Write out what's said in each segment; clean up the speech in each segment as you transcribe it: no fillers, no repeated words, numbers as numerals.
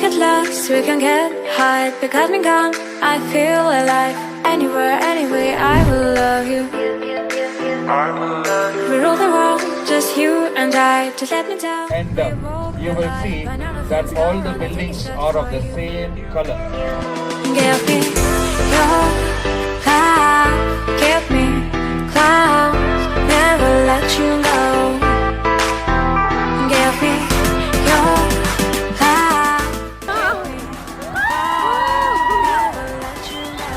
get lost, we can get high. Because me gone, I feel alive. Anywhere, anyway, I will love you. We rule the world, just you and I. Just let me down. And you will see that all the buildings are of the same color. Give me your love, give me clouds, never let you go. Give me your love, give me clouds, never let you go.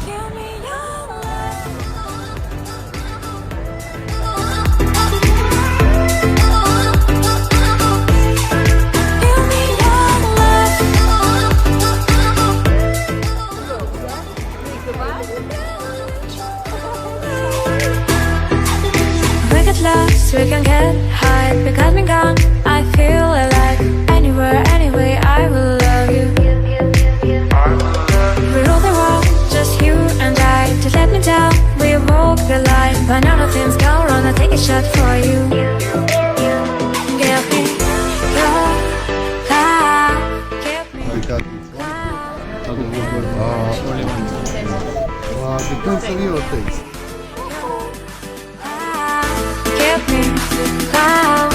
Give me your love. Give me your love. We get lost, we can get high. Because me gone, I feel alive. Anywhere, anyway, I will love you. We rule the world, just you and I. Just let me down, we walk the line. When all the things go wrong, I'll take a shot for you. Give me your love, give me Depends on your taste. give me love,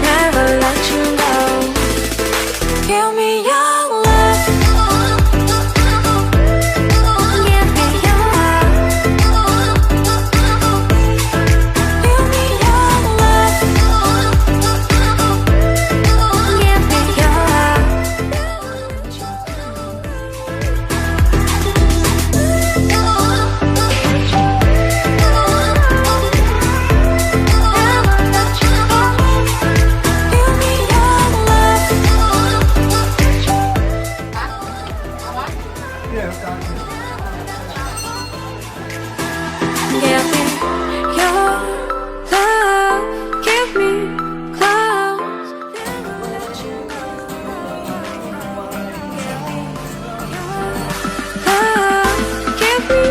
never let you go. Give me your love. Give me your love. Give me your love. Give me your love. Give me your love, give me clouds, never let you go. Give me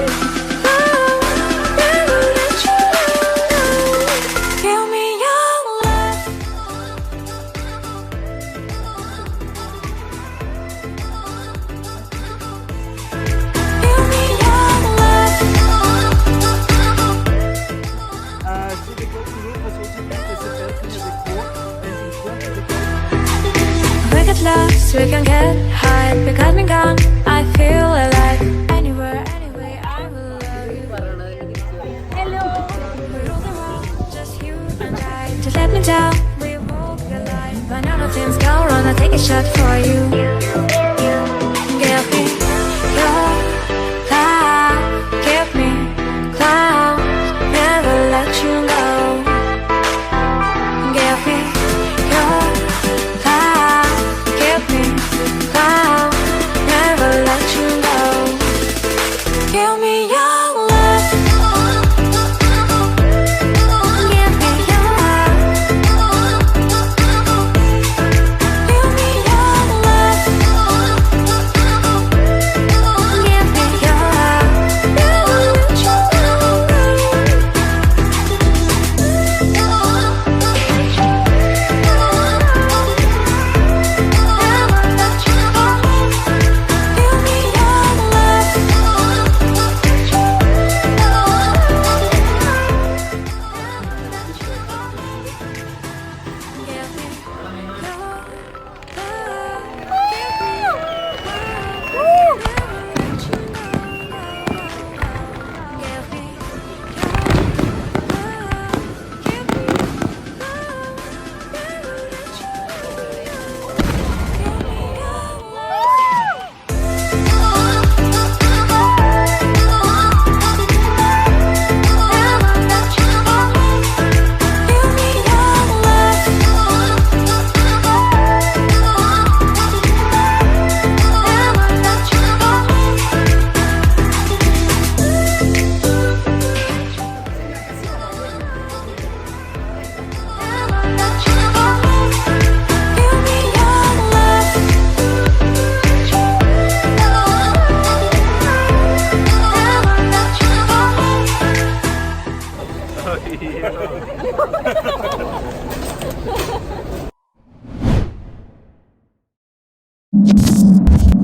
love, never let you go. Give me your love. Give me your love. Sie bekommt die Hilfe, so zu bieten, sie helfen mir Rekord, wenn sie kommt, We get lost, we can get high. Because me gone, I feel alive. Anywhere, anyway, I will love you. Hello. We rule the world, just you and I. Just let me down, we walk the line. When all the things go wrong, I'll take a shot for you. Give me your love, give me clouds, never let you go. Give me your love, give me clouds, never let you go. Give me your love. Give me your love. Give me your love. Give me your love. Never let you go. Bye.